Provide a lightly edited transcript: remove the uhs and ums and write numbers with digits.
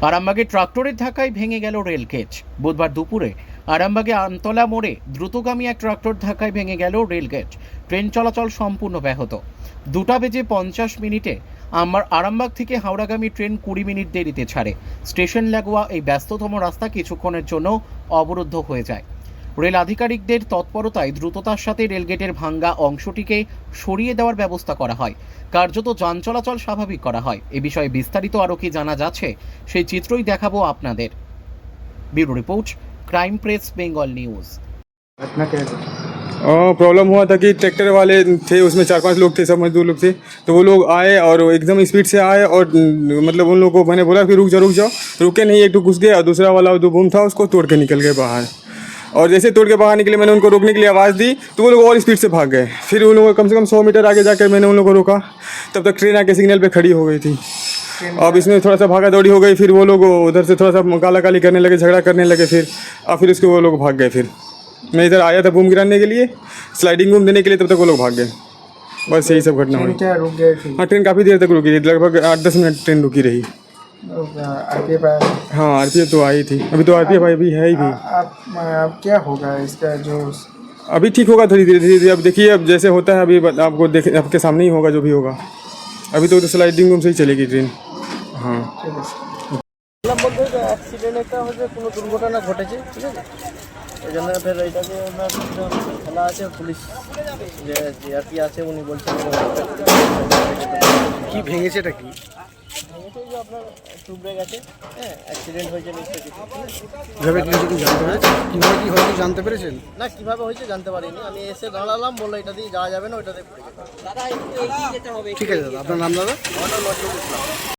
আরামবাগে ট্রাক্টরের ধাক্কায় ভেঙে গেল রেল গেজ। বুধবার দুপুরে আরামবাগে আমতলা মোড়ে দ্রুতগামী এক ট্রাক্টর ধাক্কায় ভেঙে গেল রেল গেজ। ট্রেন চলাচল সম্পূর্ণ ব্যাহত। 2:50 আমার আরামবাগ থেকে হাওড়াগামী ট্রেন 20 মিনিট দেরিতে ছাড়ে। স্টেশন লাগোয়া এই ব্যস্ততম রাস্তা কিছুক্ষণের জন্য অবরুদ্ধ হয়ে যায়। রেল আধিকারিকদের তৎপরতায় দ্রুততার সাথে রেলগেটের ভাঙ্গা অংশটিকে সরিয়ে দেওয়ার ব্যবস্থা করা হয়। কার্যত যান চলাচল স্বাভাবিক করা হয়। এ বিষয়ে বিস্তারিত আরও কি জানা যাচ্ছে সেই চিত্রই দেখাবো আপনাদের। Bureau report, crime press, Bengal news. घटना क्या है? प्रॉब्लम हुआ था कि ट्रैक्टर वाले थे, उसमें 4-5 लोग थे, सब मजदूर लोग थे। तो वो लोग आए और एकदम स्पीड से आए और मतलब उन लोगों को मैंने बोला कि रुक जाओ, रुके नहीं, एक तो घुस गए और दूसरा वाला जो बूम था उसको तोड़ के निकल गए बाहर। और जैसे तोड़ के बाहर निकले, मैंने उनको रोकने के लिए आवाज़ दी तो वो लोग और स्पीड से भाग गए। फिर उन लोगों को कम से कम 100 मीटर आगे जाकर मैंने उन लोगों को रोका, तब तक ट्रेन आके सिग्नल पे खड़ी हो गई थी। अब इसमें थोड़ा सा भागा दौड़ी हो गई, फिर वो लोग उधर से थोड़ा सा काला काली करने लगे, झगड़ा करने लगे, फिर उसके वो लोग भाग गए। फिर मैं इधर आया था बूम गिराने के लिए, स्लाइडिंग बूम देने के लिए, तब तक वो लोग भाग गए। बस यही सब घटना हुई। क्या रुक गए थे? हाँ, ट्रेन काफ़ी देर तक रुकी रही, लगभग 8-10 मिनट ट्रेन रुकी रही। आरपीएफ आया? हाँ, आरपीएफ तो आई थी, अभी तो आरपीएफ आई भी है ही भी। अब क्या होगा इसका जो? अभी ठीक होगा धीरे धीरे। अब देखिए, अब जैसे होता है अभी आपको आपके सामने ही होगा जो भी होगा। अभी तो स्लाइडिंग बूम से ही चलेगी ट्रेन। हाँ, বলতে অ্যাক্সিডেন্ট একটা হচ্ছে, কোনো দুর্ঘটনা ঘটেছে, ঠিক আছে, এই জন্য ফের এইটাকে ওনার খেলা আছে, পুলিশ যে জিআরপি আছে উনি বলছেন কি ভেঙেছে এটা কি? ভেঙেছে যে আপনার টুবড়ে গেছে, হ্যাঁ, অ্যাক্সিডেন্ট হয়েছে নিশ্চয়ই কিছু। কিভাবে কি হয়েছে জানতে পেরেছেন? কিভাবে কি হয়েছে জানতে পেরেছেন? না, কীভাবে হয়েছে জানতে পারিনি, আমি এসে দাঁড়ালাম, বললো এটা দিয়ে যাওয়া যাবে না, ওইটাতে পড়ে যেতে হবে। ঠিক আছে দাদা, আপনার নাম দাদা? আমার নাম নজরুল ইসলাম।